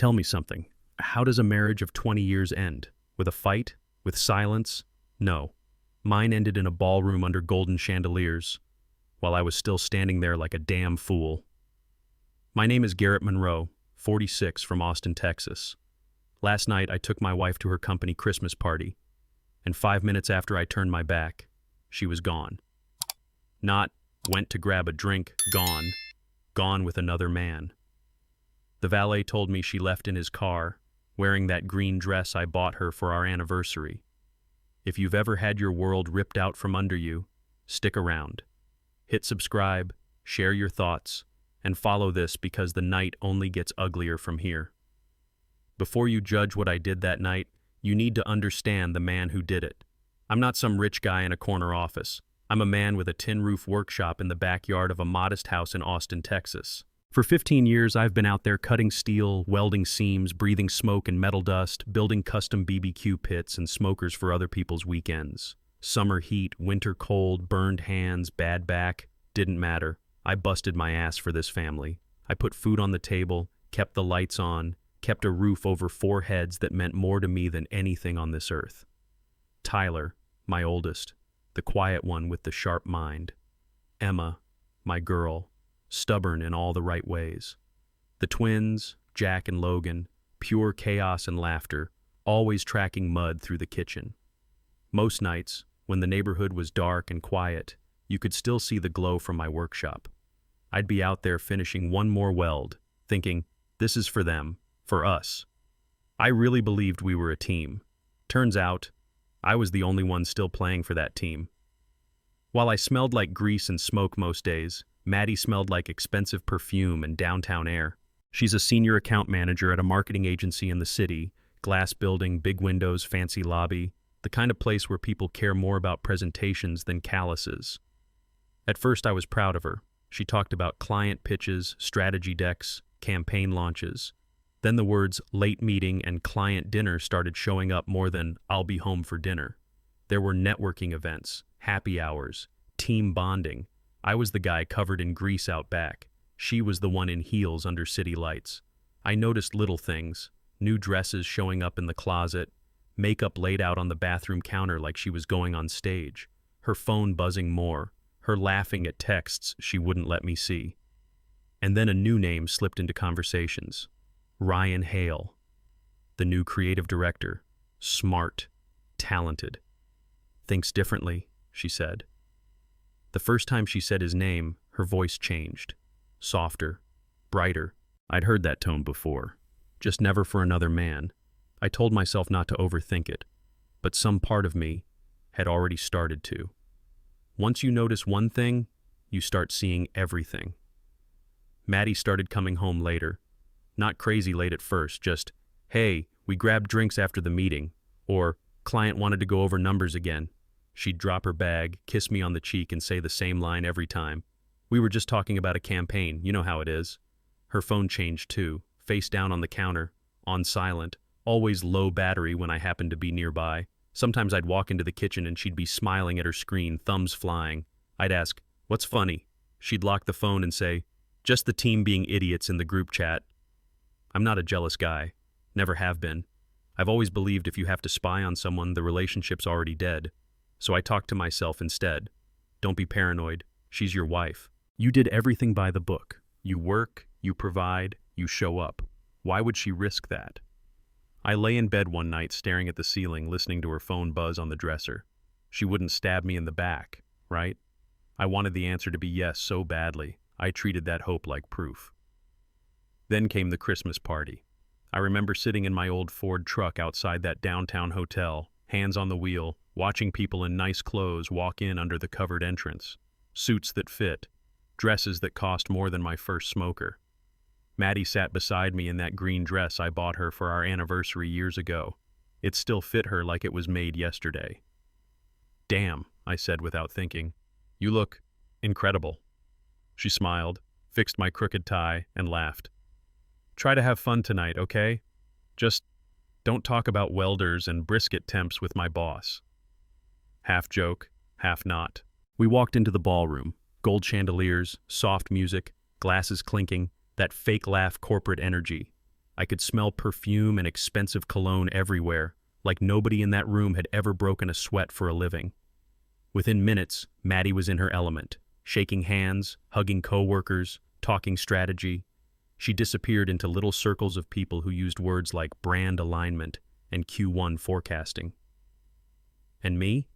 Tell me something. How does a marriage of 20 years end? With a fight? With silence? No. Mine ended in a ballroom under golden chandeliers, while I was still standing there like a damn fool. My name is Garrett Monroe, 46, from Austin, Texas. Last night, I took my wife to her company Christmas party, and 5 minutes after I turned my back, she was gone. Not, went to grab a drink, gone. Gone with another man. The valet told me she left in his car, wearing that green dress I bought her for our anniversary. If you've ever had your world ripped out from under you, stick around. Hit subscribe, share your thoughts, and follow this because the night only gets uglier from here. Before you judge what I did that night, you need to understand the man who did it. I'm not some rich guy in a corner office. I'm a man with a tin roof workshop in the backyard of a modest house in Austin, Texas. For 15 years, I've been out there cutting steel, welding seams, breathing smoke and metal dust, building custom BBQ pits and smokers for other people's weekends. Summer heat, winter cold, burned hands, bad back, didn't matter. I busted my ass for this family. I put food on the table, kept the lights on, kept a roof over 4 heads that meant more to me than anything on this earth. Tyler, my oldest, the quiet one with the sharp mind. Emma, my girl, stubborn in all the right ways. The twins, Jack and Logan, pure chaos and laughter, always tracking mud through the kitchen. Most nights, when the neighborhood was dark and quiet, you could still see the glow from my workshop. I'd be out there finishing one more weld, thinking, this is for them, for us. I really believed we were a team. Turns out, I was the only one still playing for that team. While I smelled like grease and smoke most days, Maddie smelled like expensive perfume and downtown air. She's a senior account manager at a marketing agency in the city, glass building, big windows, fancy lobby, the kind of place where people care more about presentations than calluses. At first I was proud of her. She talked about client pitches, strategy decks, campaign launches. Then the words late meeting and client dinner started showing up more than I'll be home for dinner. There were networking events, happy hours, team bonding. I was the guy covered in grease out back. She was the one in heels under city lights. I noticed little things, new dresses showing up in the closet, makeup laid out on the bathroom counter like she was going on stage, her phone buzzing more, her laughing at texts she wouldn't let me see. And then a new name slipped into conversations. Ryan Hale, the new creative director, smart, talented. Thinks differently, she said. The first time she said his name, her voice changed. Softer, brighter. I'd heard that tone before, just never for another man. I told myself not to overthink it, but some part of me had already started to. Once you notice one thing, you start seeing everything. Maddie started coming home later. Not crazy late at first, just, hey, we grabbed drinks after the meeting, or client wanted to go over numbers again. She'd drop her bag, kiss me on the cheek, and say the same line every time. We were just talking about a campaign, you know how it is. Her phone changed too, face down on the counter, on silent, always low battery when I happened to be nearby. Sometimes I'd walk into the kitchen and she'd be smiling at her screen, thumbs flying. I'd ask, what's funny? She'd lock the phone and say, just the team being idiots in the group chat. I'm not a jealous guy, never have been. I've always believed if you have to spy on someone, the relationship's already dead. So I talked to myself instead. Don't be paranoid, she's your wife. You did everything by the book. You work, you provide, you show up. Why would she risk that? I lay in bed one night staring at the ceiling, listening to her phone buzz on the dresser. She wouldn't stab me in the back, right? I wanted the answer to be yes so badly. I treated that hope like proof. Then came the Christmas party. I remember sitting in my old Ford truck outside that downtown hotel, hands on the wheel, watching people in nice clothes walk in under the covered entrance. Suits that fit, dresses that cost more than my first smoker. Maddie sat beside me in that green dress I bought her for our anniversary years ago. It still fit her like it was made yesterday. Damn, I said without thinking. You look incredible. She smiled, fixed my crooked tie, and laughed. Try to have fun tonight, okay? Just don't talk about welders and brisket temps with my boss. Half joke, half not. We walked into the ballroom. Gold chandeliers, soft music, glasses clinking, that fake laugh corporate energy. I could smell perfume and expensive cologne everywhere, like nobody in that room had ever broken a sweat for a living. Within minutes, Maddie was in her element, shaking hands, hugging coworkers, talking strategy. She disappeared into little circles of people who used words like brand alignment and Q1 forecasting. And me?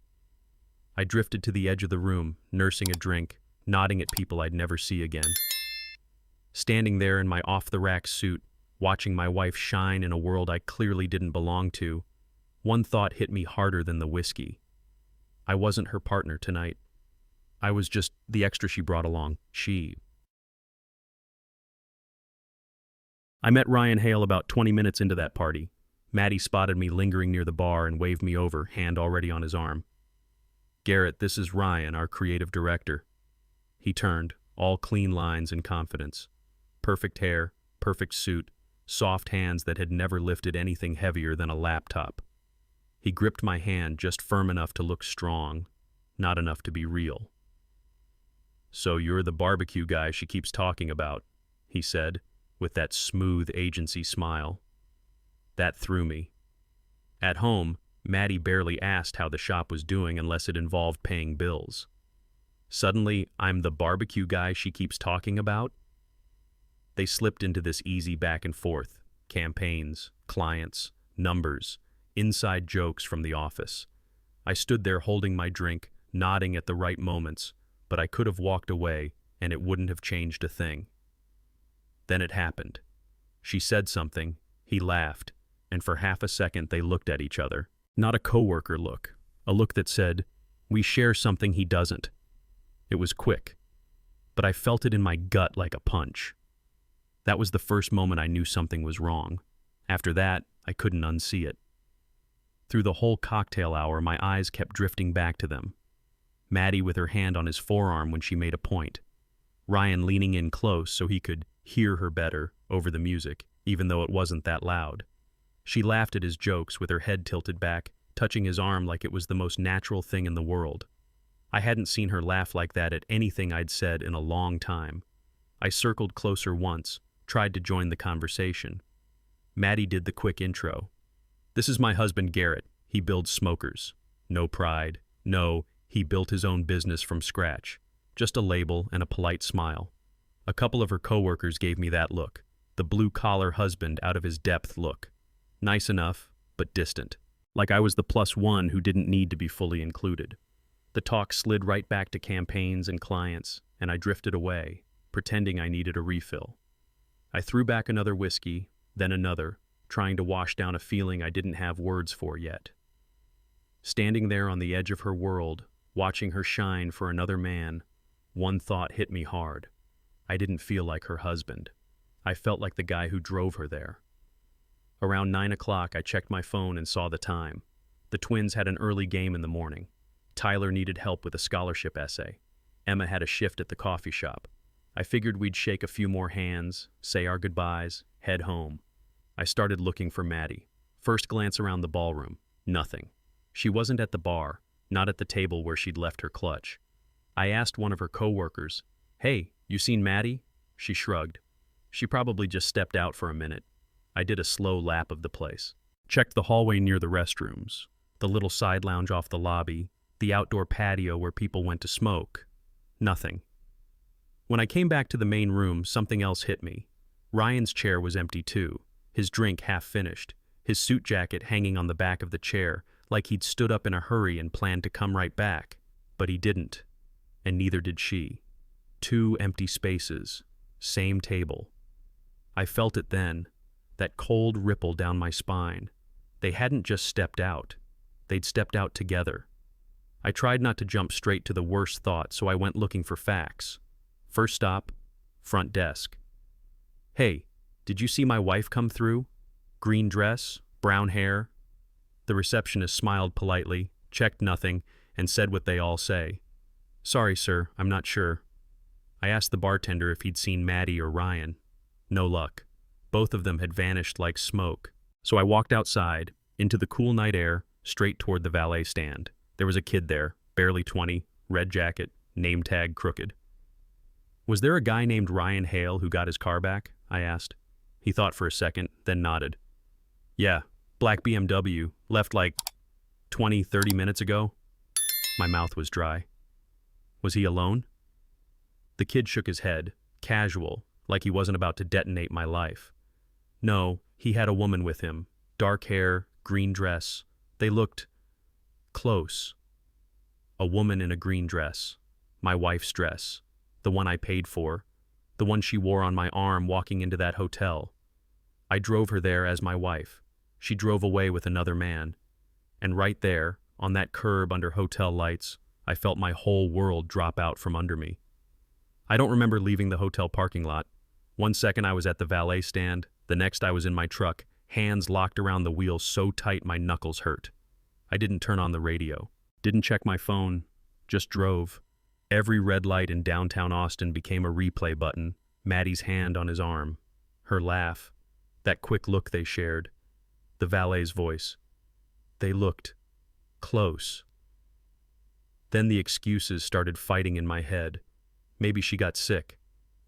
I drifted to the edge of the room, nursing a drink, nodding at people I'd never see again. Standing there in my off-the-rack suit, watching my wife shine in a world I clearly didn't belong to, one thought hit me harder than the whiskey. I wasn't her partner tonight. I was just the extra she brought along. I met Ryan Hale about 20 minutes into that party. Maddie spotted me lingering near the bar and waved me over, hand already on his arm. "Garrett, this is Ryan, our creative director." He turned, all clean lines and confidence. Perfect hair, perfect suit, soft hands that had never lifted anything heavier than a laptop. He gripped my hand just firm enough to look strong, not enough to be real. "So you're the barbecue guy she keeps talking about," he said, with that smooth agency smile. That threw me. At home, Maddie barely asked how the shop was doing unless it involved paying bills. Suddenly, I'm the barbecue guy she keeps talking about? They slipped into this easy back and forth, campaigns, clients, numbers, inside jokes from the office. I stood there holding my drink, nodding at the right moments, but I could have walked away and it wouldn't have changed a thing. Then it happened. She said something, he laughed, and for half a second they looked at each other. Not a coworker look, a look that said, "We share something he doesn't." It was quick, but I felt it in my gut like a punch. That was the first moment I knew something was wrong. After that, I couldn't unsee it. Through the whole cocktail hour, my eyes kept drifting back to them. Maddie with her hand on his forearm when she made a point. Ryan leaning in close so he could hear her better over the music, even though it wasn't that loud. She laughed at his jokes with her head tilted back, touching his arm like it was the most natural thing in the world. I hadn't seen her laugh like that at anything I'd said in a long time. I circled closer once, tried to join the conversation. Maddie did the quick intro. "This is my husband Garrett. He builds smokers. No pride. No, he built his own business from scratch. Just a label and a polite smile." A couple of her coworkers gave me that look, the blue-collar husband out of his depth look. Nice enough, but distant. Like I was the +1 who didn't need to be fully included. The talk slid right back to campaigns and clients, and I drifted away, pretending I needed a refill. I threw back another whiskey, then another, trying to wash down a feeling I didn't have words for yet. Standing there on the edge of her world, watching her shine for another man, one thought hit me hard. I didn't feel like her husband. I felt like the guy who drove her there. Around 9 o'clock, I checked my phone and saw the time. The twins had an early game in the morning. Tyler needed help with a scholarship essay. Emma had a shift at the coffee shop. I figured we'd shake a few more hands, say our goodbyes, head home. I started looking for Maddie. First glance around the ballroom. Nothing. She wasn't at the bar, not at the table where she'd left her clutch. I asked one of her coworkers, "Hey, you seen Maddie?" She shrugged. She probably just stepped out for a minute. I did a slow lap of the place. Checked the hallway near the restrooms, the little side lounge off the lobby, the outdoor patio where people went to smoke. Nothing. When I came back to the main room, something else hit me. Ryan's chair was empty too, his drink half finished, his suit jacket hanging on the back of the chair, like he'd stood up in a hurry and planned to come right back. But he didn't, and neither did she. 2 empty spaces, same table. I felt it then, that cold ripple down my spine. They hadn't just stepped out. They'd stepped out together. I tried not to jump straight to the worst thought, so I went looking for facts. First stop, front desk. "Hey, did you see my wife come through? Green dress, brown hair?" The receptionist smiled politely, checked nothing, and said what they all say. "Sorry, sir, I'm not sure." I asked the bartender if he'd seen Maddie or Ryan. No luck. Both of them had vanished like smoke. So I walked outside, into the cool night air, straight toward the valet stand. There was a kid there, barely 20, red jacket, name tag crooked. "Was there a guy named Ryan Hale who got his car back?" I asked. He thought for a second, then nodded. Yeah, black BMW, left like 20, 30 minutes ago. My mouth was dry. Was he alone? The kid shook his head, casual, like he wasn't about to detonate my life. No, he had a woman with him. Dark hair, green dress. They looked close. A woman in a green dress. My wife's dress. The one I paid for. The one she wore on my arm walking into that hotel. I drove her there as my wife. She drove away with another man. And right there, on that curb under hotel lights, I felt my whole world drop out from under me. I don't remember leaving the hotel parking lot. One second I was at the valet stand, the next I was in my truck, hands locked around the wheel so tight my knuckles hurt. I didn't turn on the radio, didn't check my phone, just drove. Every red light in downtown Austin became a replay button, Maddie's hand on his arm, her laugh, that quick look they shared, the valet's voice. They looked close. Then the excuses started fighting in my head. Maybe she got sick.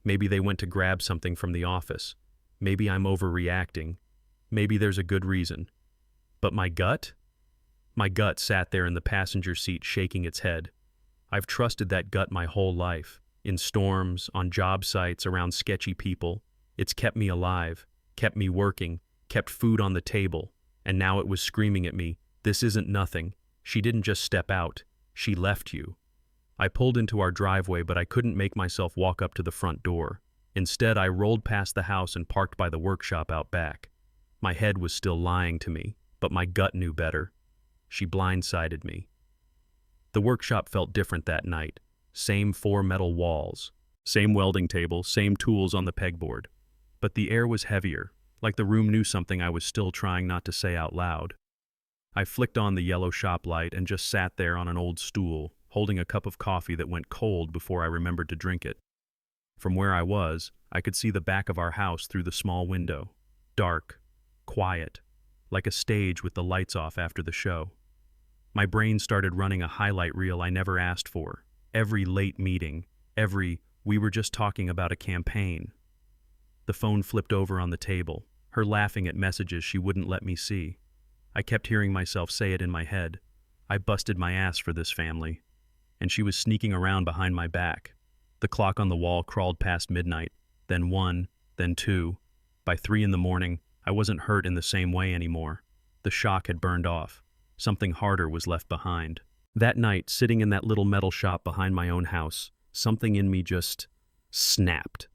Maybe they went to grab something from the office. Maybe I'm overreacting. Maybe there's a good reason. But my gut? My gut sat there in the passenger seat shaking its head. I've trusted that gut my whole life. In storms, on job sites, around sketchy people. It's kept me alive, kept me working, kept food on the table. And now it was screaming at me, this isn't nothing. She didn't just step out. She left you. I pulled into our driveway, but I couldn't make myself walk up to the front door. Instead, I rolled past the house and parked by the workshop out back. My head was still lying to me, but my gut knew better. She blindsided me. The workshop felt different that night. Same 4 metal walls, same welding table, same tools on the pegboard. But the air was heavier, like the room knew something I was still trying not to say out loud. I flicked on the yellow shop light and just sat there on an old stool, holding a cup of coffee that went cold before I remembered to drink it. From where I was, I could see the back of our house through the small window. Dark, quiet, like a stage with the lights off after the show. My brain started running a highlight reel I never asked for. Every late meeting, every we were just talking about a campaign. The phone flipped over on the table, her laughing at messages she wouldn't let me see. I kept hearing myself say it in my head. I busted my ass for this family. And she was sneaking around behind my back. The clock on the wall crawled past midnight, then 1, then 2. By 3 in the morning, I wasn't hurt in the same way anymore. The shock had burned off. Something harder was left behind. That night, sitting in that little metal shop behind my own house, something in me just snapped.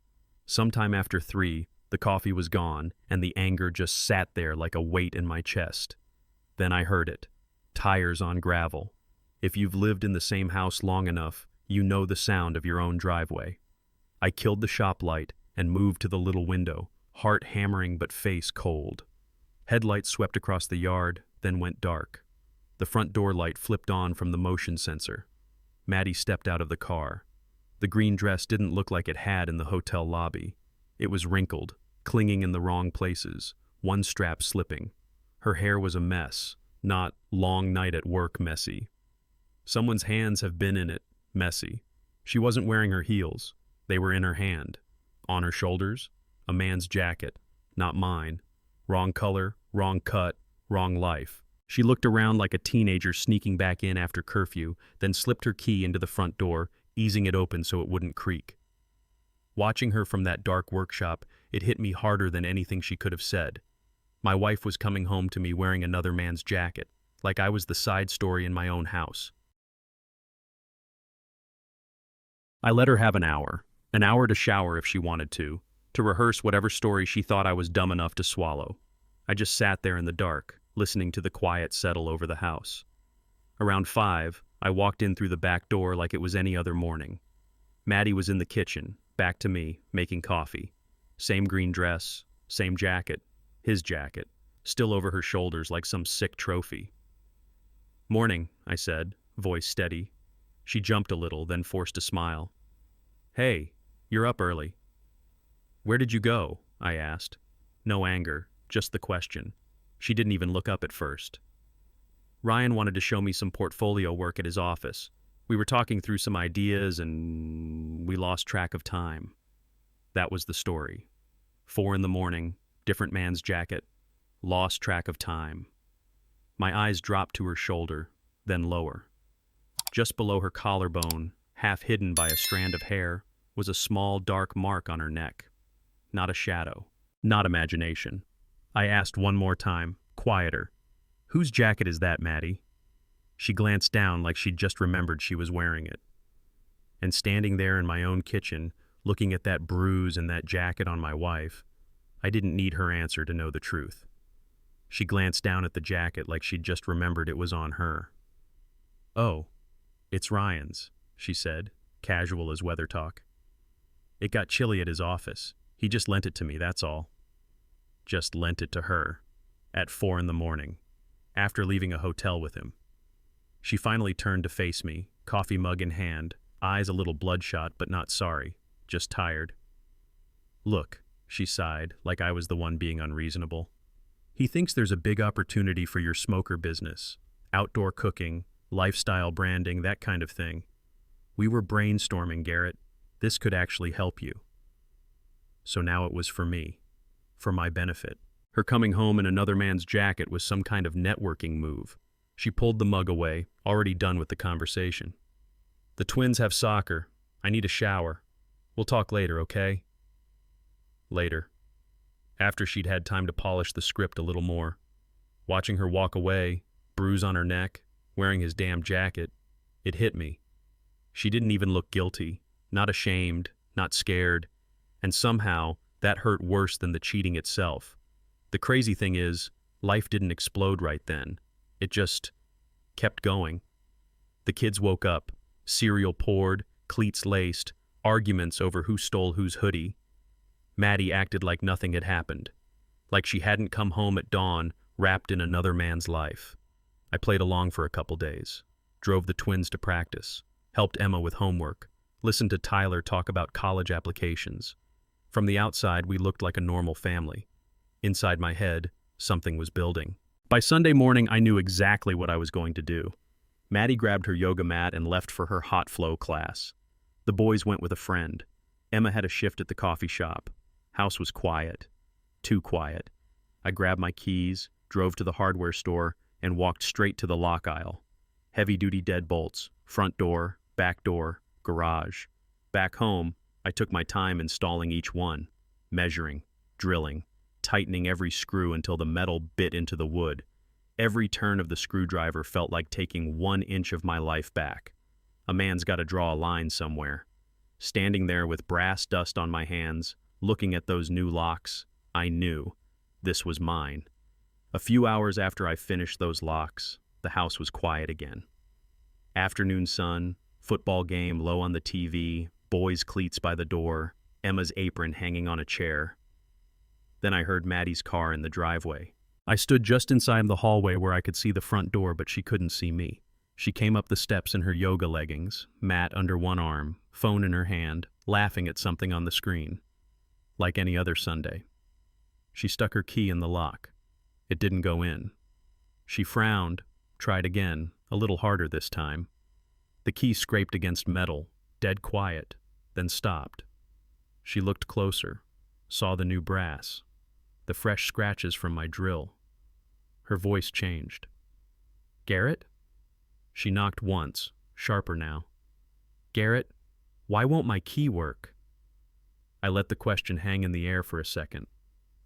Sometime after 3, the coffee was gone, and the anger just sat there like a weight in my chest. Then I heard it. Tires on gravel. If you've lived in the same house long enough, you know the sound of your own driveway. I killed the shop light and moved to the little window, heart hammering but face cold. Headlights swept across the yard, then went dark. The front door light flipped on from the motion sensor. Maddie stepped out of the car. The green dress didn't look like it had in the hotel lobby. It was wrinkled, clinging in the wrong places, one strap slipping. Her hair was a mess, not long night at work messy. Someone's hands have been in it, messy. She wasn't wearing her heels. They were in her hand. On her shoulders, a man's jacket, not mine. Wrong color, wrong cut, wrong life. She looked around like a teenager sneaking back in after curfew, then slipped her key into the front door, easing it open so it wouldn't creak. Watching her from that dark workshop, it hit me harder than anything she could have said. My wife was coming home to me wearing another man's jacket, like I was the side story in my own house. I let her have an hour to shower if she wanted to rehearse whatever story she thought I was dumb enough to swallow. I just sat there in the dark, listening to the quiet settle over the house. Around 5, I walked in through the back door like it was any other morning. Maddie was in the kitchen, back to me, making coffee. Same green dress, same jacket, his jacket, still over her shoulders like some sick trophy. "Morning," I said, voice steady. She jumped a little, then forced a smile. "Hey, you're up early." "Where did you go?" I asked. No anger, just the question. She didn't even look up at first. "Ryan wanted to show me some portfolio work at his office. We were talking through some ideas and we lost track of time." That was the story. 4 in the morning, different man's jacket, lost track of time. My eyes dropped to her shoulder, then lower. Just below her collarbone, half hidden by a strand of hair, was a small dark mark on her neck. Not a shadow, not imagination. I asked one more time, quieter. Whose jacket is that, Maddie? She glanced down like she'd just remembered she was wearing it. And standing there in my own kitchen, looking at that bruise and that jacket on my wife, I didn't need her answer to know the truth. She glanced down at the jacket like she'd just remembered it was on her. Oh, it's Ryan's, she said, casual as weather talk. It got chilly at his office. He just lent it to me, that's all. Just lent it to her. At 4 a.m, after leaving a hotel with him. She finally turned to face me, coffee mug in hand, eyes a little bloodshot but not sorry, just tired. Look, she sighed, like I was the one being unreasonable. He thinks there's a big opportunity for your smoker business, outdoor cooking, lifestyle branding, that kind of thing. We were brainstorming, Garrett. This could actually help you. So now it was for me, for my benefit. Her coming home in another man's jacket was some kind of networking move. She pulled the mug away, already done with the conversation. The twins have soccer. I need a shower. We'll talk later, okay? Later. After she'd had time to polish the script a little more. Watching her walk away, bruise on her neck, wearing his damn jacket, it hit me. She didn't even look guilty, not ashamed, not scared, and somehow that hurt worse than the cheating itself. The crazy thing is, life didn't explode right then. It just kept going. The kids woke up, cereal poured, cleats laced, arguments over who stole whose hoodie. Maddie acted like nothing had happened, like she hadn't come home at dawn wrapped in another man's life. I played along for a couple days, drove the twins to practice, helped Emma with homework, listened to Tyler talk about college applications. From the outside, we looked like a normal family. Inside my head, something was building. By Sunday morning, I knew exactly what I was going to do. Maddie grabbed her yoga mat and left for her hot flow class. The boys went with a friend. Emma had a shift at the coffee shop. House was quiet. Too quiet. I grabbed my keys, drove to the hardware store, and walked straight to the lock aisle. Heavy-duty deadbolts, front door, back door, garage. Back home, I took my time installing each one, measuring, drilling, tightening every screw until the metal bit into the wood. Every turn of the screwdriver felt like taking 1 inch of my life back. A man's got to draw a line somewhere. Standing there with brass dust on my hands, looking at those new locks, I knew this was mine. A few hours after I finished those locks, the house was quiet again. Afternoon sun, football game low on the TV, boys' cleats by the door, Emma's apron hanging on a chair. Then I heard Maddie's car in the driveway. I stood just inside the hallway where I could see the front door, but she couldn't see me. She came up the steps in her yoga leggings, mat under one arm, phone in her hand, laughing at something on the screen. Like any other Sunday. She stuck her key in the lock. It didn't go in. She frowned, tried again, a little harder this time. The key scraped against metal, dead quiet, then stopped. She looked closer, saw the new brass, the fresh scratches from my drill. Her voice changed. Garrett? She knocked once, sharper now. Garrett, why won't my key work? I let the question hang in the air for a second.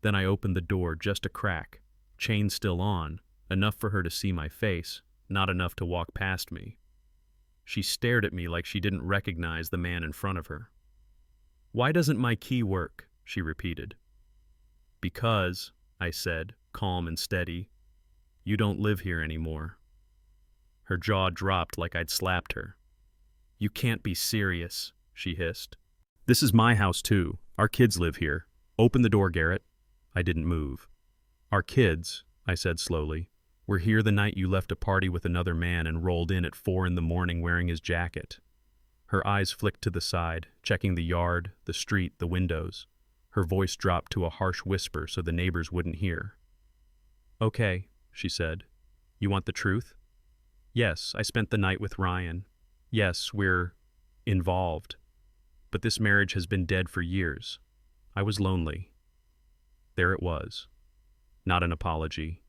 Then I opened the door just a crack, chain still on, enough for her to see my face, not enough to walk past me. She stared at me like she didn't recognize the man in front of her. Why doesn't my key work? She repeated. Because, I said, calm and steady, you don't live here anymore. Her jaw dropped like I'd slapped her. You can't be serious, she hissed. This is my house too. Our kids live here. Open the door, Garrett. I didn't move. Our kids, I said slowly, were here the night you left a party with another man and rolled in at 4 a.m. wearing his jacket. Her eyes flicked to the side, checking the yard, the street, the windows. Her voice dropped to a harsh whisper so the neighbors wouldn't hear. Okay, she said. You want the truth? Yes, I spent the night with Ryan. Yes, we're involved. But this marriage has been dead for years. I was lonely. There it was. Not an apology,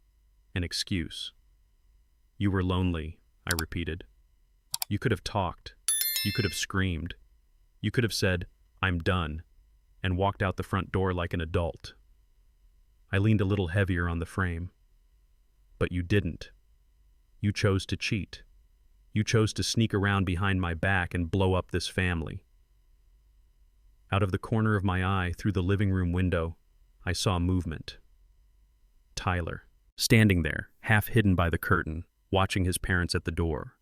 an excuse. You were lonely, I repeated. You could have talked. You could have screamed. You could have said, "I'm done," and walked out the front door like an adult. I leaned a little heavier on the frame. But you didn't. You chose to cheat. You chose to sneak around behind my back and blow up this family. Out of the corner of my eye, through the living room window, I saw movement. Tyler, standing there, half hidden by the curtain, watching his parents at the door.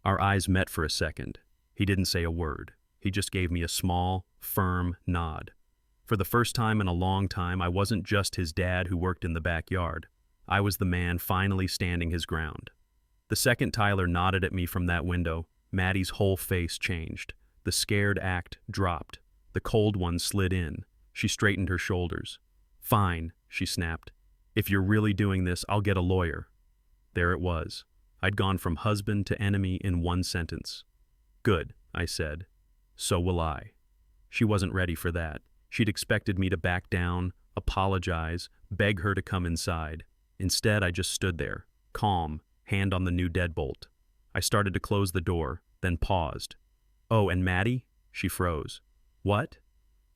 Our eyes met for a second. He didn't say a word. He just gave me a small, firm nod. For the first time in a long time, I wasn't just his dad who worked in the backyard. I was the man finally standing his ground. The second Tyler nodded at me from that window, Maddie's whole face changed. The scared act dropped. The cold one slid in. She straightened her shoulders. "Fine," she snapped. "If you're really doing this, I'll get a lawyer." There it was. I'd gone from husband to enemy in one sentence. "Good," I said. "So will I." She wasn't ready for that. She'd expected me to back down, apologize, beg her to come inside. Instead, I just stood there, calm, hand on the new deadbolt. I started to close the door, then paused. "Oh, and Maddie?" She froze. "What?"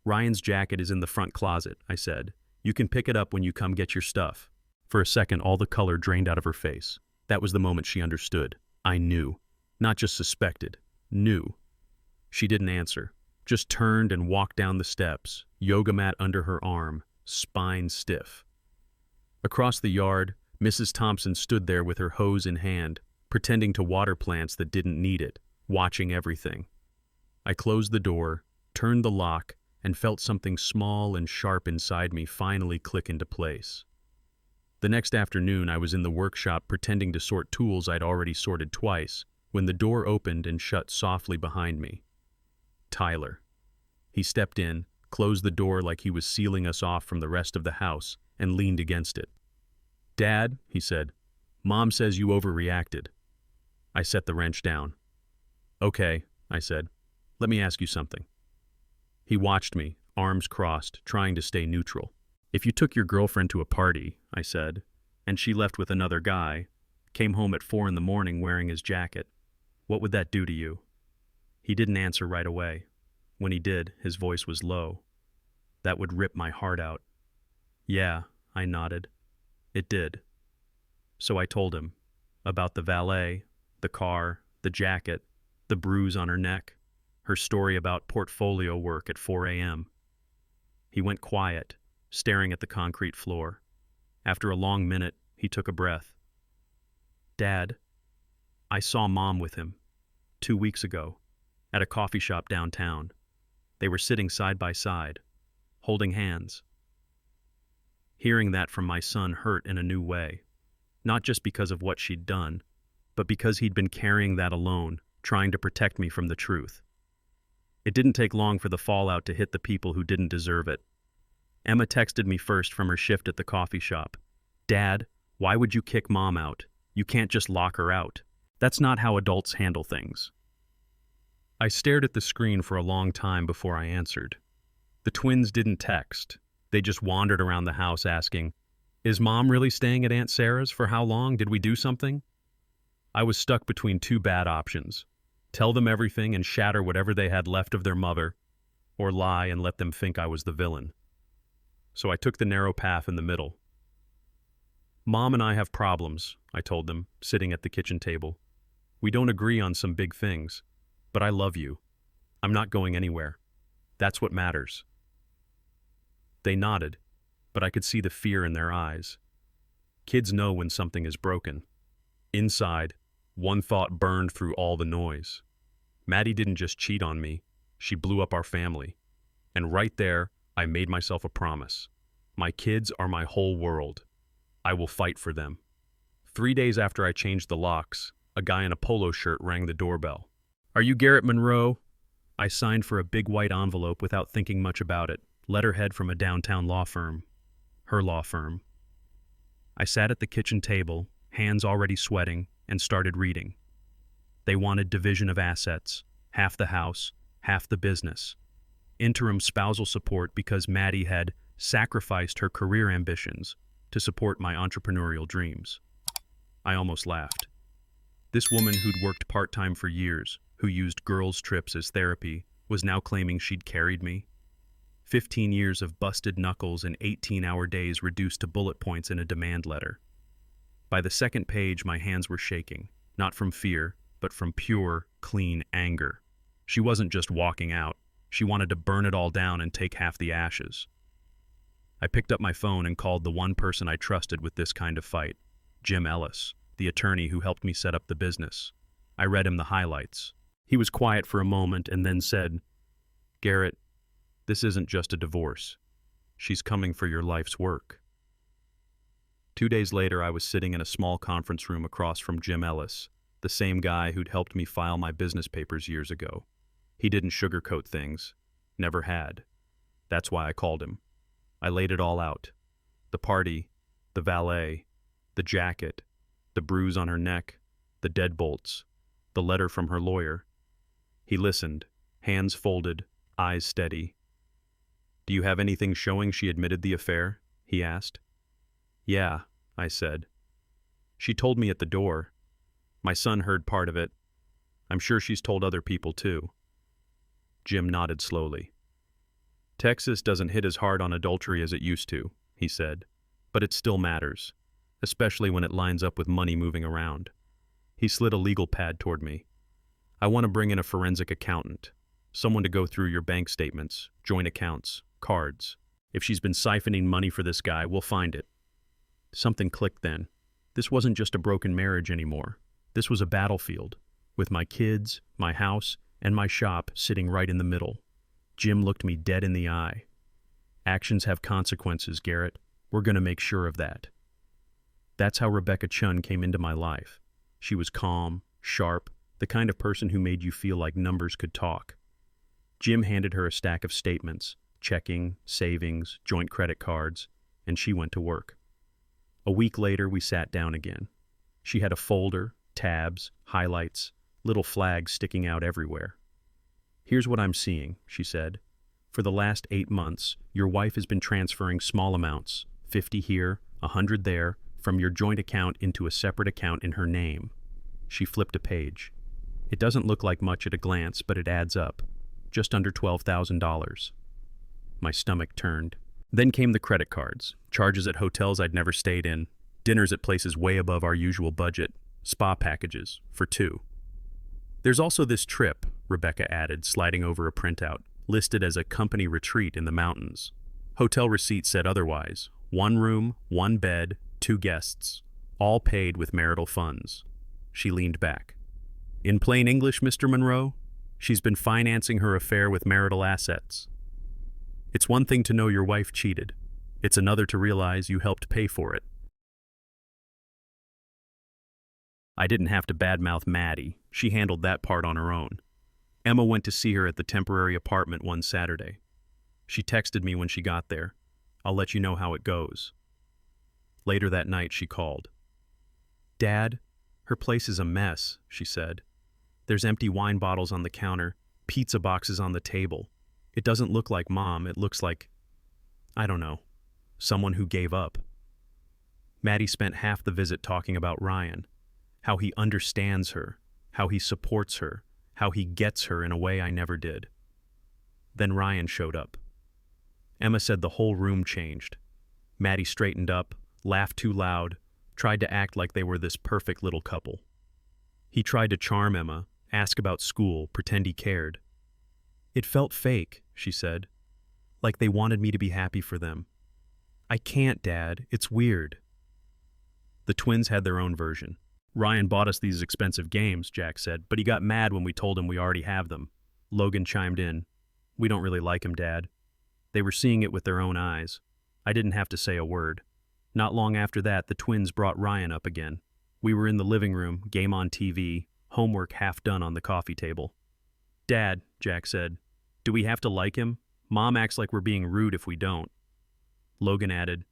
"Ryan's jacket is in the front closet," I said. "You can pick it up when you come get your stuff." For a second, all the color drained out of her face. That was the moment she understood. I knew. Not just suspected. Knew. She didn't answer. Just turned and walked down the steps, yoga mat under her arm, spine stiff. Across the yard, Mrs. Thompson stood there with her hose in hand, pretending to water plants that didn't need it, watching everything. I closed the door, turned the lock, and felt something small and sharp inside me finally click into place. The next afternoon, I was in the workshop pretending to sort tools I'd already sorted twice, when the door opened and shut softly behind me. Tyler. He stepped in, closed the door like he was sealing us off from the rest of the house, and leaned against it. "Dad," he said, "Mom says you overreacted." I set the wrench down. "Okay," I said. "Let me ask you something." He watched me, arms crossed, trying to stay neutral. "If you took your girlfriend to a party," I said, "and she left with another guy, came home at 4 a.m. wearing his jacket, what would that do to you?" He didn't answer right away. When he did, his voice was low. "That would rip my heart out." "Yeah," I nodded. "It did." So I told him about the valet, the car, the jacket, the bruise on her neck, her story about portfolio work at 4 a.m. He went quiet, staring at the concrete floor. After a long minute, he took a breath. "Dad, I saw Mom with him 2 weeks ago at a coffee shop downtown. They were sitting side by side, holding hands." Hearing that from my son hurt in a new way, not just because of what she'd done, but because he'd been carrying that alone, trying to protect me from the truth. It didn't take long for the fallout to hit the people who didn't deserve it. Emma texted me first from her shift at the coffee shop. "Dad, why would you kick Mom out? You can't just lock her out. That's not how adults handle things." I stared at the screen for a long time before I answered. The twins didn't text. They just wandered around the house asking, "Is Mom really staying at Aunt Sarah's? For how long? Did we do something?" I was stuck between two bad options. Tell them everything and shatter whatever they had left of their mother, or lie and let them think I was the villain. So I took the narrow path in the middle. "Mom and I have problems," I told them, sitting at the kitchen table. "We don't agree on some big things, but I love you. I'm not going anywhere. That's what matters." They nodded, but I could see the fear in their eyes. Kids know when something is broken. Inside, one thought burned through all the noise. Maddie didn't just cheat on me, she blew up our family. And right there, I made myself a promise. My kids are my whole world. I will fight for them. 3 days after I changed the locks, a guy in a polo shirt rang the doorbell. "Are you Garrett Monroe?" I signed for a big white envelope without thinking much about it. Letterhead from a downtown law firm. Her law firm. I sat at the kitchen table, hands already sweating, and started reading. They wanted division of assets, half the house, half the business. Interim spousal support because Maddie had sacrificed her career ambitions to support my entrepreneurial dreams. I almost laughed. This woman who'd worked part-time for years, who used girls' trips as therapy, was now claiming she'd carried me. 15 years of busted knuckles and 18-hour days reduced to bullet points in a demand letter. By the second page, my hands were shaking, not from fear, but from pure, clean anger. She wasn't just walking out. She wanted to burn it all down and take half the ashes. I picked up my phone and called the one person I trusted with this kind of fight, Jim Ellis, the attorney who helped me set up the business. I read him the highlights. He was quiet for a moment and then said, "Garrett, this isn't just a divorce. She's coming for your life's work." 2 days later, I was sitting in a small conference room across from Jim Ellis, the same guy who'd helped me file my business papers years ago. He didn't sugarcoat things. Never had. That's why I called him. I laid it all out. The party, the valet, the jacket, the bruise on her neck, the deadbolts, the letter from her lawyer. He listened, hands folded, eyes steady. "Do you have anything showing she admitted the affair?" he asked. "Yeah," I said. "She told me at the door. My son heard part of it. I'm sure she's told other people too." Jim nodded slowly. "Texas doesn't hit as hard on adultery as it used to," he said, "but it still matters, especially when it lines up with money moving around." He slid a legal pad toward me. "I want to bring in a forensic accountant, someone to go through your bank statements, joint accounts, cards. If she's been siphoning money for this guy, we'll find it." Something clicked then. This wasn't just a broken marriage anymore. This was a battlefield, with my kids, my house, and my shop sitting right in the middle. Jim looked me dead in the eye. "Actions have consequences, Garrett. We're going to make sure of that." That's how Rebecca Chun came into my life. She was calm, sharp, the kind of person who made you feel like numbers could talk. Jim handed her a stack of statements, checking, savings, joint credit cards, and she went to work. A week later, we sat down again. She had a folder, tabs, highlights, little flags sticking out everywhere. "Here's what I'm seeing," she said. "For the last 8 months, your wife has been transferring small amounts, 50 here, 100 there, from your joint account into a separate account in her name." She flipped a page. "It doesn't look like much at a glance, but it adds up. Just under $12,000. My stomach turned. Then came the credit cards, charges at hotels I'd never stayed in, dinners at places way above our usual budget, spa packages, for 2. "There's also this trip," Rebecca added, sliding over a printout, listed as a company retreat in the mountains. Hotel receipt said otherwise. 1 room, 1 bed, 2 guests, all paid with marital funds. She leaned back. "In plain English, Mr. Monroe, she's been financing her affair with marital assets. It's one thing to know your wife cheated. It's another to realize you helped pay for it." I didn't have to badmouth Maddie. She handled that part on her own. Emma went to see her at the temporary apartment one Saturday. She texted me when she got there. "I'll let you know how it goes." Later that night, she called. "Dad, her place is a mess," she said. "There's empty wine bottles on the counter, pizza boxes on the table. It doesn't look like Mom, it looks like, I don't know, someone who gave up." Maddie spent half the visit talking about Ryan, how he understands her, how he supports her, how he gets her in a way I never did. Then Ryan showed up. Emma said the whole room changed. Maddie straightened up, laughed too loud, tried to act like they were this perfect little couple. He tried to charm Emma, ask about school, pretend he cared. "It felt fake," she said, "like they wanted me to be happy for them. I can't, Dad. It's weird." The twins had their own version. "Ryan bought us these expensive games," Jack said, "but he got mad when we told him we already have them." Logan chimed in. "We don't really like him, Dad." They were seeing it with their own eyes. I didn't have to say a word. Not long after that, the twins brought Ryan up again. We were in the living room, game on TV, homework half done on the coffee table. "Dad," Jack said, "do we have to like him? Mom acts like we're being rude if we don't." Logan added,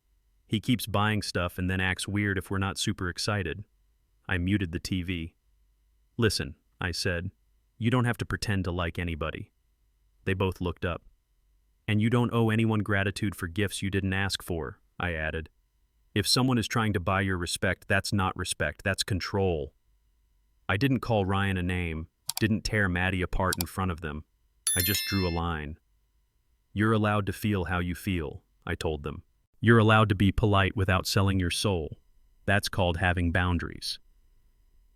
"He keeps buying stuff and then acts weird if we're not super excited." I muted the TV. "Listen," I said, "you don't have to pretend to like anybody." They both looked up. And you don't owe anyone gratitude for gifts you didn't ask for, I added. If someone is trying to buy your respect, that's not respect, that's control. I didn't call Ryan a name, didn't tear Maddie apart in front of them. I just drew a line. You're allowed to feel how you feel, I told them. You're allowed to be polite without selling your soul. That's called having boundaries.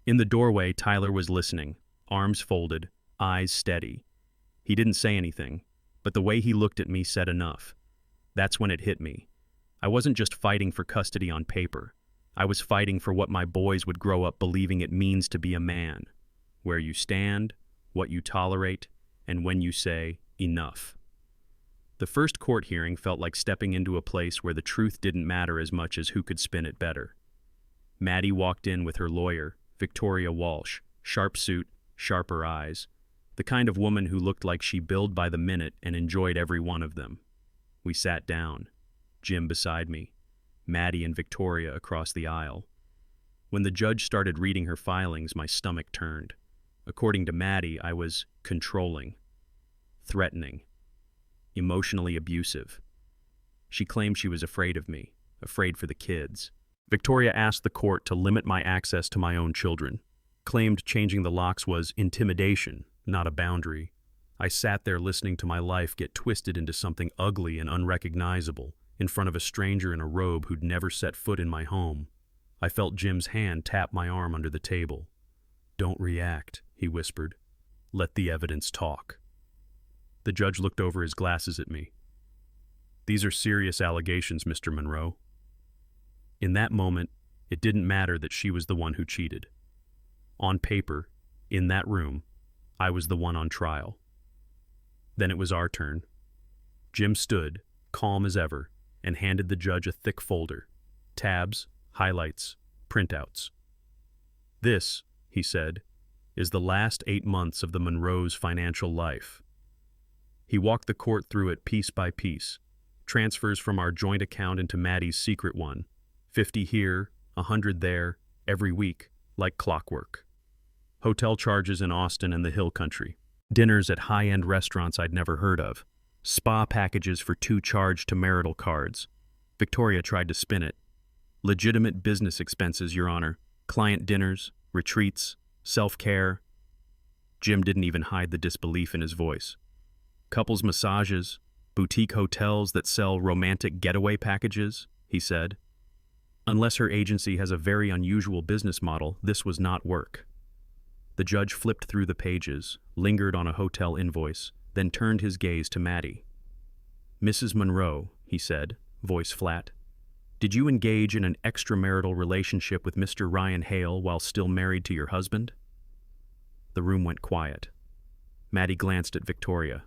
In the doorway, Tyler was listening, arms folded, eyes steady. He didn't say anything, but the way he looked at me said enough. That's when it hit me. I wasn't just fighting for custody on paper. I was fighting for what my boys would grow up believing it means to be a man. Where you stand, what you tolerate, and when you say, enough. The first court hearing felt like stepping into a place where the truth didn't matter as much as who could spin it better. Maddie walked in with her lawyer, Victoria Walsh, sharp suit, sharper eyes, the kind of woman who looked like she billed by the minute and enjoyed every one of them. We sat down, Jim beside me, Maddie and Victoria across the aisle. When the judge started reading her filings, my stomach turned. According to Maddie, I was controlling, threatening, emotionally abusive. She claimed she was afraid of me, afraid for the kids. Victoria asked the court to limit my access to my own children, claimed changing the locks was intimidation, not a boundary. I sat there listening to my life get twisted into something ugly and unrecognizable in front of a stranger in a robe who'd never set foot in my home. I felt Jim's hand tap my arm under the table. Don't react, he whispered. Let the evidence talk. The judge looked over his glasses at me. These are serious allegations, Mr. Monroe. In that moment, it didn't matter that she was the one who cheated. On paper, in that room, I was the one on trial. Then it was our turn. Jim stood, calm as ever, and handed the judge a thick folder. Tabs, highlights, printouts. This, he said, is the last 8 months of the Monroes' financial life. He walked the court through it piece by piece. Transfers from our joint account into Maddie's secret one. 50 here, 100 there, every week, like clockwork. Hotel charges in Austin and the Hill Country. Dinners at high-end restaurants I'd never heard of. Spa packages for 2 charged to marital cards. Victoria tried to spin it. Legitimate business expenses, Your Honor. Client dinners, retreats, self-care. Jim didn't even hide the disbelief in his voice. Couples massages, boutique hotels that sell romantic getaway packages, he said. Unless her agency has a very unusual business model, this was not work. The judge flipped through the pages, lingered on a hotel invoice, then turned his gaze to Maddie. Mrs. Monroe, he said, voice flat, did you engage in an extramarital relationship with Mr. Ryan Hale while still married to your husband? The room went quiet. Maddie glanced at Victoria.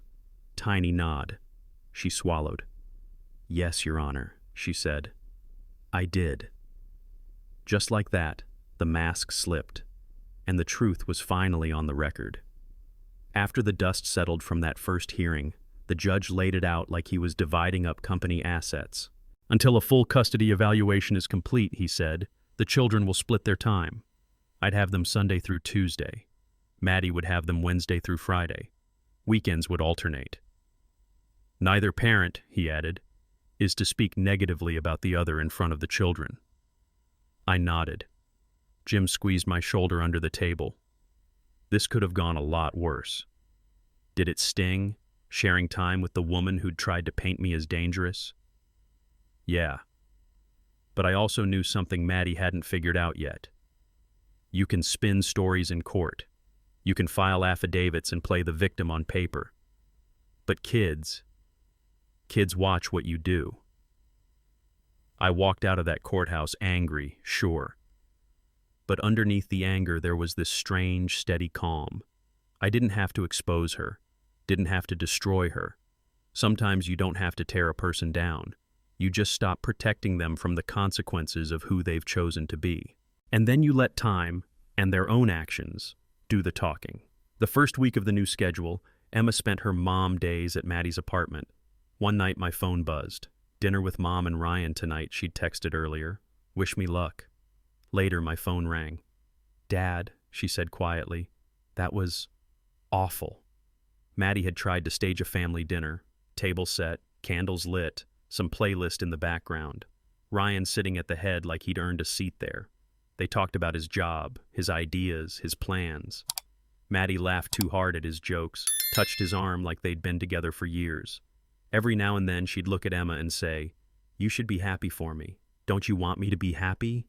Tiny nod. She swallowed. Yes, Your Honor, she said. I did. Just like that, the mask slipped, and the truth was finally on the record. After the dust settled from that first hearing, the judge laid it out like he was dividing up company assets. Until a full custody evaluation is complete, he said, the children will split their time. I'd have them Sunday through Tuesday. Maddie would have them Wednesday through Friday. Weekends would alternate. Neither parent, he added, is to speak negatively about the other in front of the children. I nodded. Jim squeezed my shoulder under the table. This could have gone a lot worse. Did it sting, sharing time with the woman who'd tried to paint me as dangerous? Yeah. But I also knew something Maddie hadn't figured out yet. You can spin stories in court. You can file affidavits and play the victim on paper. But kids watch what you do. I walked out of that courthouse angry, sure. But underneath the anger there was this strange, steady calm. I didn't have to expose her, didn't have to destroy her. Sometimes you don't have to tear a person down. You just stop protecting them from the consequences of who they've chosen to be. And then you let time, and their own actions, do the talking. The first week of the new schedule, Emma spent her mom days at Maddie's apartment. One night my phone buzzed. Dinner with Mom and Ryan tonight, she'd texted earlier. Wish me luck. Later, my phone rang. Dad, she said quietly, that was awful. Maddie had tried to stage a family dinner. Table set, candles lit, some playlist in the background. Ryan sitting at the head like he'd earned a seat there. They talked about his job, his ideas, his plans. Maddie laughed too hard at his jokes, touched his arm like they'd been together for years. Every now and then she'd look at Emma and say, "You should be happy for me. Don't you want me to be happy?"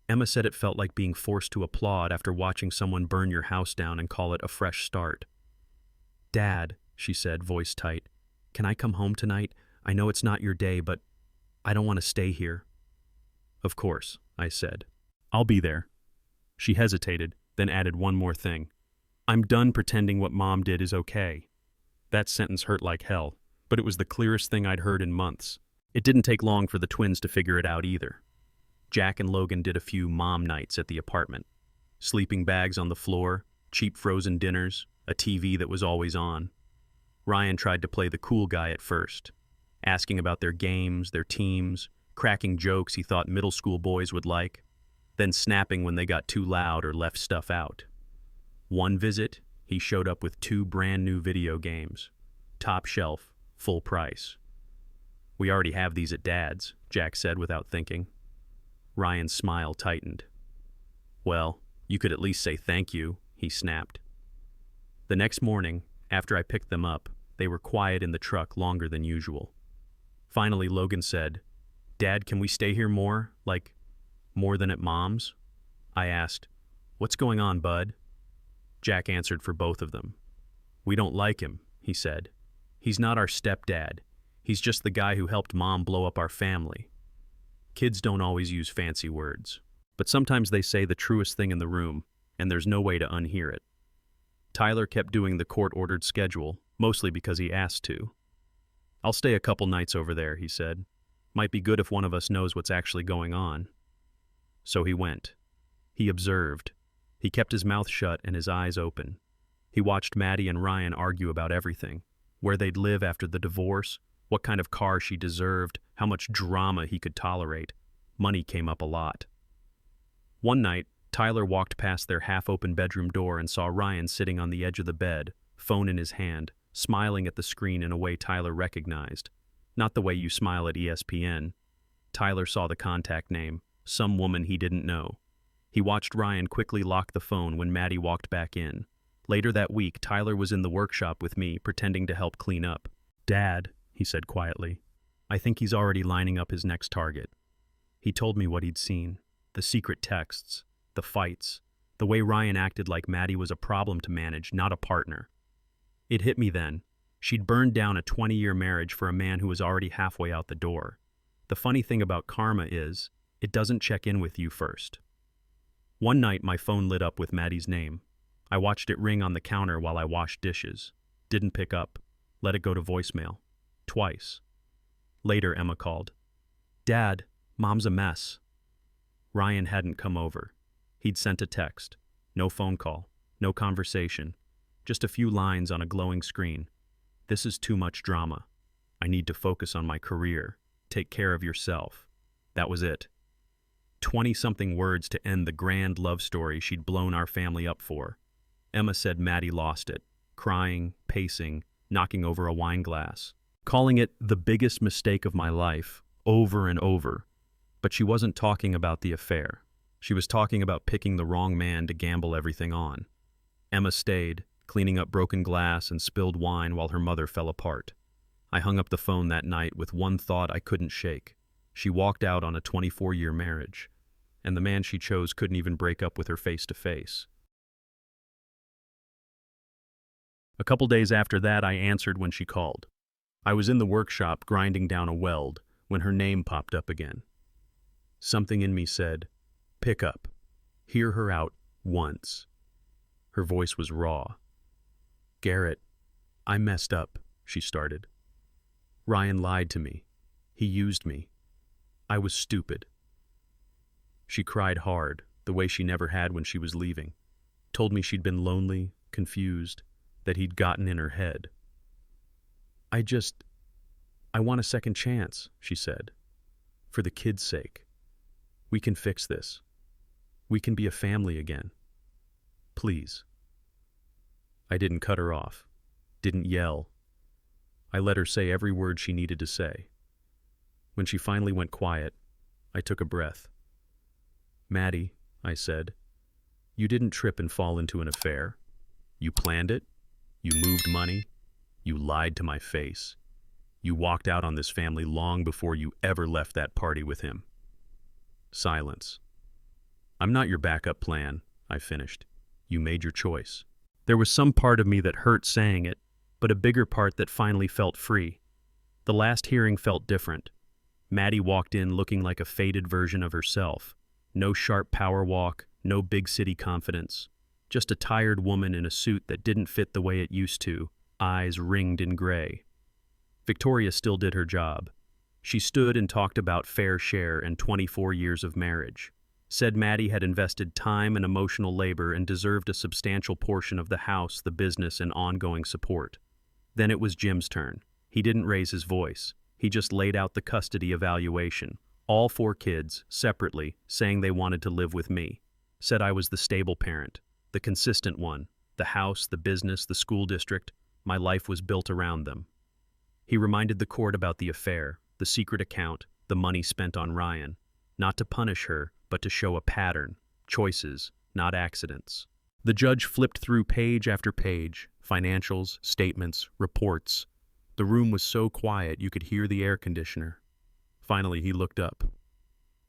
Emma said it felt like being forced to applaud after watching someone burn your house down and call it a fresh start. "Dad," she said, voice tight, "can I come home tonight? I know it's not your day, but I don't want to stay here." "Of course," I said. "I'll be there." She hesitated, then added one more thing. "I'm done pretending what Mom did is okay." That sentence hurt like hell, but it was the clearest thing I'd heard in months. It didn't take long for the twins to figure it out either. Jack and Logan did a few mom nights at the apartment. Sleeping bags on the floor, cheap frozen dinners, a TV that was always on. Ryan tried to play the cool guy at first, asking about their games, their teams, cracking jokes he thought middle school boys would like, then snapping when they got too loud or left stuff out. One visit, he showed up with 2 brand new video games. Top shelf, full price. "We already have these at Dad's," Jack said without thinking. Ryan's smile tightened. "Well, you could at least say thank you," he snapped. The next morning, after I picked them up, they were quiet in the truck longer than usual. Finally, Logan said, "Dad, can we stay here more? Like, more than at Mom's?" I asked, "What's going on, bud?" Jack answered for both of them. "We don't like him," he said. "He's not our stepdad. He's just the guy who helped Mom blow up our family." Kids don't always use fancy words, but sometimes they say the truest thing in the room, and there's no way to unhear it. Tyler kept doing the court-ordered schedule, mostly because he asked to. "I'll stay a couple nights over there," he said. "Might be good if one of us knows what's actually going on." So he went. He observed. He kept his mouth shut and his eyes open. He watched Maddie and Ryan argue about everything: where they'd live after the divorce, what kind of car she deserved, how much drama he could tolerate. Money came up a lot. One night, Tyler walked past their half-open bedroom door and saw Ryan sitting on the edge of the bed, phone in his hand, smiling at the screen in a way Tyler recognized. Not the way you smile at ESPN. Tyler saw the contact name, some woman he didn't know. He watched Ryan quickly lock the phone when Maddie walked back in. Later that week, Tyler was in the workshop with me, pretending to help clean up. "Dad," he said quietly, "I think he's already lining up his next target." He told me what he'd seen, the secret texts, the fights, the way Ryan acted like Maddie was a problem to manage, not a partner. It hit me then. She'd burned down a 20-year marriage for a man who was already halfway out the door. The funny thing about karma is, it doesn't check in with you first. One night, my phone lit up with Maddie's name. I watched it ring on the counter while I washed dishes. Didn't pick up. Let it go to voicemail. Twice. Later, Emma called. "Dad, Mom's a mess." Ryan hadn't come over. He'd sent a text. No phone call. No conversation. Just a few lines on a glowing screen. "This is too much drama. I need to focus on my career. Take care of yourself." That was it. 20-something words to end the grand love story she'd blown our family up for. Emma said Maddie lost it, crying, pacing, knocking over a wine glass, calling it the biggest mistake of my life, over and over. But she wasn't talking about the affair. She was talking about picking the wrong man to gamble everything on. Emma stayed, cleaning up broken glass and spilled wine while her mother fell apart. I hung up the phone that night with one thought I couldn't shake. She walked out on a 24-year marriage, and the man she chose couldn't even break up with her face-to-face. A couple days after that, I answered when she called. I was in the workshop grinding down a weld when her name popped up again. Something in me said, "Pick up. Hear her out once." Her voice was raw. "Garrett, I messed up," she started. "Ryan lied to me. He used me. I was stupid." She cried hard, the way she never had when she was leaving. Told me she'd been lonely, confused, that he'd gotten in her head. I want a second chance," she said. "For the kids' sake. We can fix this. We can be a family again. Please." I didn't cut her off, didn't yell. I let her say every word she needed to say. When she finally went quiet, I took a breath. "Maddie," I said, "you didn't trip and fall into an affair. You planned it. You moved money. You lied to my face. You walked out on this family long before you ever left that party with him." Silence. "I'm not your backup plan," I finished. "You made your choice." There was some part of me that hurt saying it, but a bigger part that finally felt free. The last hearing felt different. Maddie walked in looking like a faded version of herself. No sharp power walk, no big city confidence. Just a tired woman in a suit that didn't fit the way it used to, eyes ringed in gray. Victoria still did her job. She stood and talked about fair share and 24 years of marriage. Said Maddie had invested time and emotional labor and deserved a substantial portion of the house, the business, and ongoing support. Then it was Jim's turn. He didn't raise his voice. He just laid out the custody evaluation. All 4 kids, separately, saying they wanted to live with me. Said I was the stable parent, the consistent one. The house, the business, the school district, my life was built around them. He reminded the court about the affair, the secret account, the money spent on Ryan. Not to punish her, but to show a pattern, choices, not accidents. The judge flipped through page after page, financials, statements, reports. The room was so quiet you could hear the air conditioner. Finally, he looked up.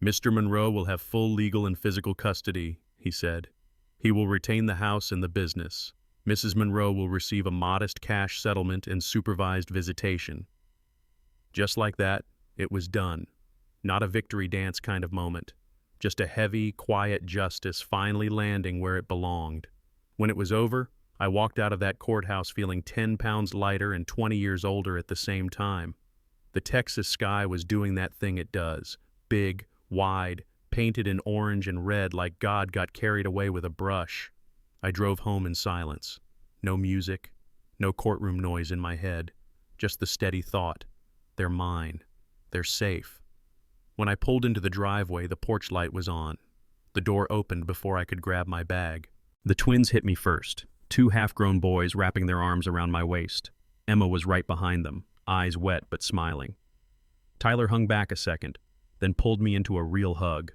"Mr. Monroe will have full legal and physical custody," he said. "He will retain the house and the business. Mrs. Monroe will receive a modest cash settlement and supervised visitation." Just like that, it was done. Not a victory dance kind of moment. Just a heavy, quiet justice finally landing where it belonged. When it was over, I walked out of that courthouse feeling 10 pounds lighter and 20 years older at the same time. The Texas sky was doing that thing it does. Big, wide, painted in orange and red like God got carried away with a brush. I drove home in silence. No music, no courtroom noise in my head. Just the steady thought. They're mine. They're safe. When I pulled into the driveway, the porch light was on. The door opened before I could grab my bag. The twins hit me first, 2 half-grown boys wrapping their arms around my waist. Emma was right behind them, eyes wet but smiling. Tyler hung back a second, then pulled me into a real hug.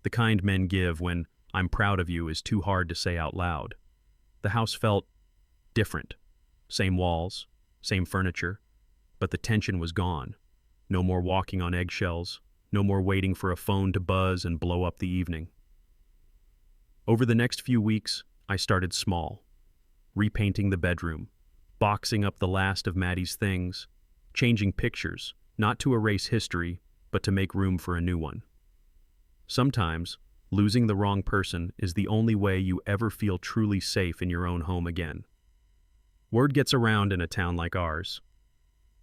The kind men give when "I'm proud of you" is too hard to say out loud. The house felt different. Same walls, same furniture, but the tension was gone. No more walking on eggshells. No more waiting for a phone to buzz and blow up the evening. Over the next few weeks, I started small. Repainting the bedroom, boxing up the last of Maddie's things, changing pictures, not to erase history, but to make room for a new one. Sometimes, losing the wrong person is the only way you ever feel truly safe in your own home again. Word gets around in a town like ours.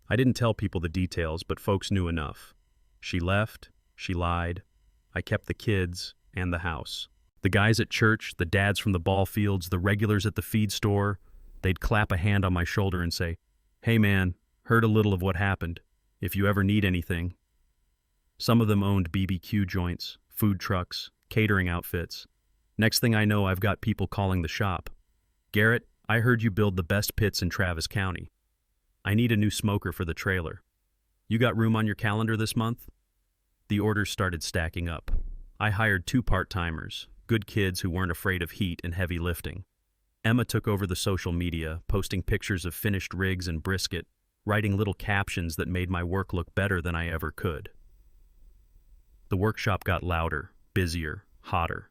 I didn't tell people the details, but folks knew enough. She left, she lied, I kept the kids and the house. The guys at church, the dads from the ball fields, the regulars at the feed store, they'd clap a hand on my shoulder and say, "Hey man, heard a little of what happened. If you ever need anything." Some of them owned BBQ joints, food trucks, catering outfits. Next thing I know, I've got people calling the shop. "Garrett, I heard you build the best pits in Travis County. I need a new smoker for the trailer. You got room on your calendar this month?" The orders started stacking up. I hired 2 part-timers, good kids who weren't afraid of heat and heavy lifting. Emma took over the social media, posting pictures of finished rigs and brisket, writing little captions that made my work look better than I ever could. The workshop got louder, busier, hotter.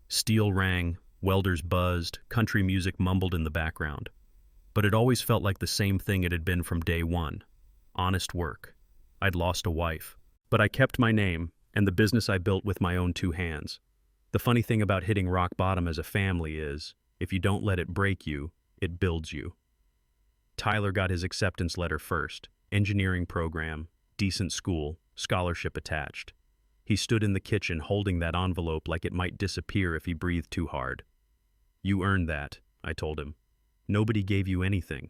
Steel rang, welders buzzed, country music mumbled in the background. But it always felt like the same thing it had been from day one. Honest work. I'd lost a wife. But I kept my name and the business I built with my own 2 hands. The funny thing about hitting rock bottom as a family is, if you don't let it break you, it builds you. Tyler got his acceptance letter first. Engineering program, decent school, scholarship attached. He stood in the kitchen holding that envelope like it might disappear if he breathed too hard. "You earned that," I told him. "Nobody gave you anything."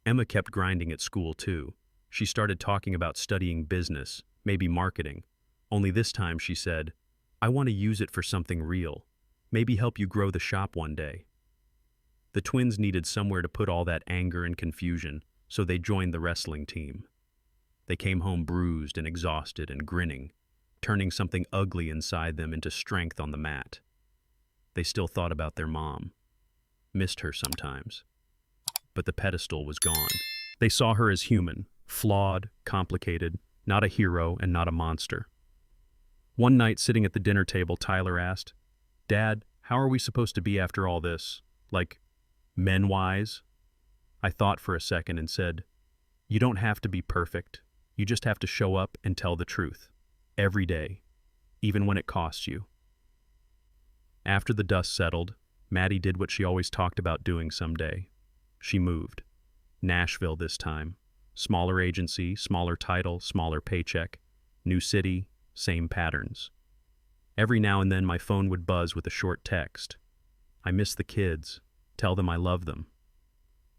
Emma kept grinding at school too. She started talking about studying business, maybe marketing. Only this time she said, "I want to use it for something real. Maybe help you grow the shop one day." The twins needed somewhere to put all that anger and confusion, so they joined the wrestling team. They came home bruised and exhausted and grinning, turning something ugly inside them into strength on the mat. They still thought about their mom, missed her sometimes, but the pedestal was gone. They saw her as human, flawed, complicated, not a hero and not a monster. One night, sitting at the dinner table, Tyler asked, "Dad, how are we supposed to be after all this? Like, men-wise?" I thought for a second and said, "You don't have to be perfect. You just have to show up and tell the truth. Every day, even when it costs you." After the dust settled, Maddie did what she always talked about doing someday. She moved. Nashville this time. Smaller agency, smaller title, smaller paycheck. New city, same patterns. Every now and then my phone would buzz with a short text. "I miss the kids. Tell them I love them."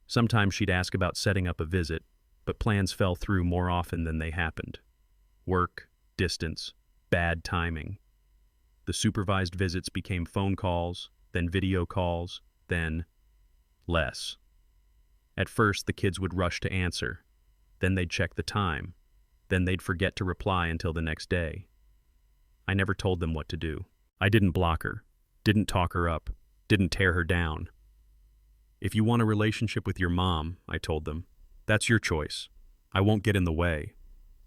Sometimes she'd ask about setting up a visit, but plans fell through more often than they happened. Work, distance, bad timing. The supervised visits became phone calls, then video calls, then less. At first, the kids would rush to answer. Then they'd check the time. Then they'd forget to reply until the next day. I never told them what to do. I didn't block her, didn't talk her up, didn't tear her down. "If you want a relationship with your mom," I told them, "that's your choice. I won't get in the way,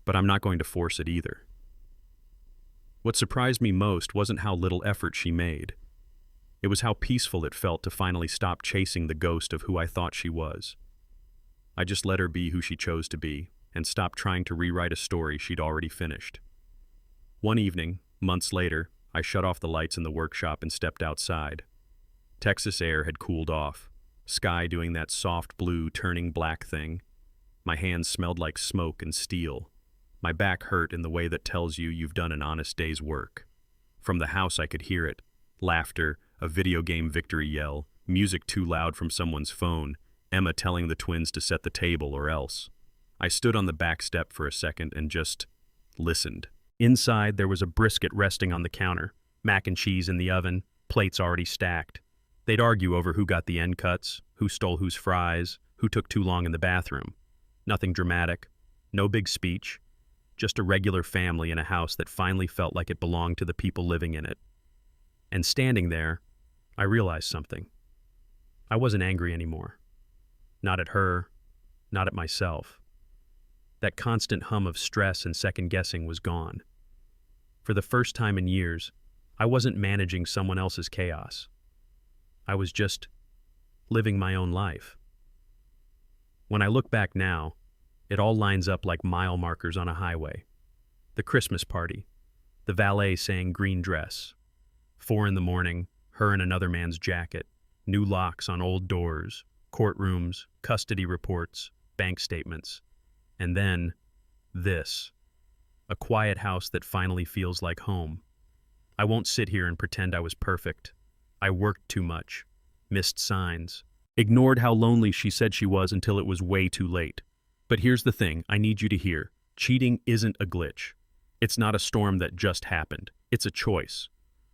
but I'm not going to force it either." What surprised me most wasn't how little effort she made. It was how peaceful it felt to finally stop chasing the ghost of who I thought she was. I just let her be who she chose to be, and stopped trying to rewrite a story she'd already finished. One evening, months later, I shut off the lights in the workshop and stepped outside. Texas air had cooled off, sky doing that soft blue turning black thing. My hands smelled like smoke and steel. My back hurt in the way that tells you you've done an honest day's work. From the house I could hear it. Laughter, a video game victory yell, music too loud from someone's phone, Emma telling the twins to set the table or else. I stood on the back step for a second and just listened. Inside, there was a brisket resting on the counter, mac and cheese in the oven, plates already stacked. They'd argue over who got the end cuts, who stole whose fries, who took too long in the bathroom. Nothing dramatic, no big speech, just a regular family in a house that finally felt like it belonged to the people living in it. And standing there, I realized something. I wasn't angry anymore. Not at her, not at myself. That constant hum of stress and second-guessing was gone. For the first time in years, I wasn't managing someone else's chaos. I was just living my own life. When I look back now, it all lines up like mile markers on a highway. The Christmas party, the valet saying green dress, 4 a.m, her in another man's jacket, new locks on old doors, courtrooms, custody reports, bank statements. And then, this. A quiet house that finally feels like home. I won't sit here and pretend I was perfect. I worked too much, missed signs, ignored how lonely she said she was until it was way too late. But here's the thing I need you to hear. Cheating isn't a glitch. It's not a storm that just happened. It's a choice.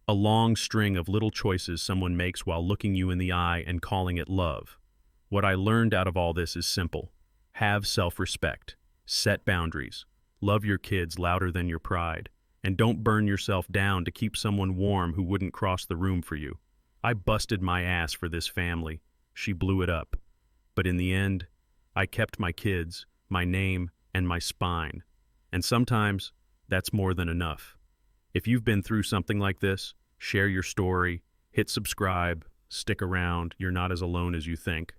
A long string of little choices someone makes while looking you in the eye and calling it love. What I learned out of all this is simple. Have self-respect. Set boundaries. Love your kids louder than your pride. And don't burn yourself down to keep someone warm who wouldn't cross the room for you. I busted my ass for this family. She blew it up. But in the end, I kept my kids, my name, and my spine. And sometimes, that's more than enough. If you've been through something like this, share your story, hit subscribe, stick around, you're not as alone as you think.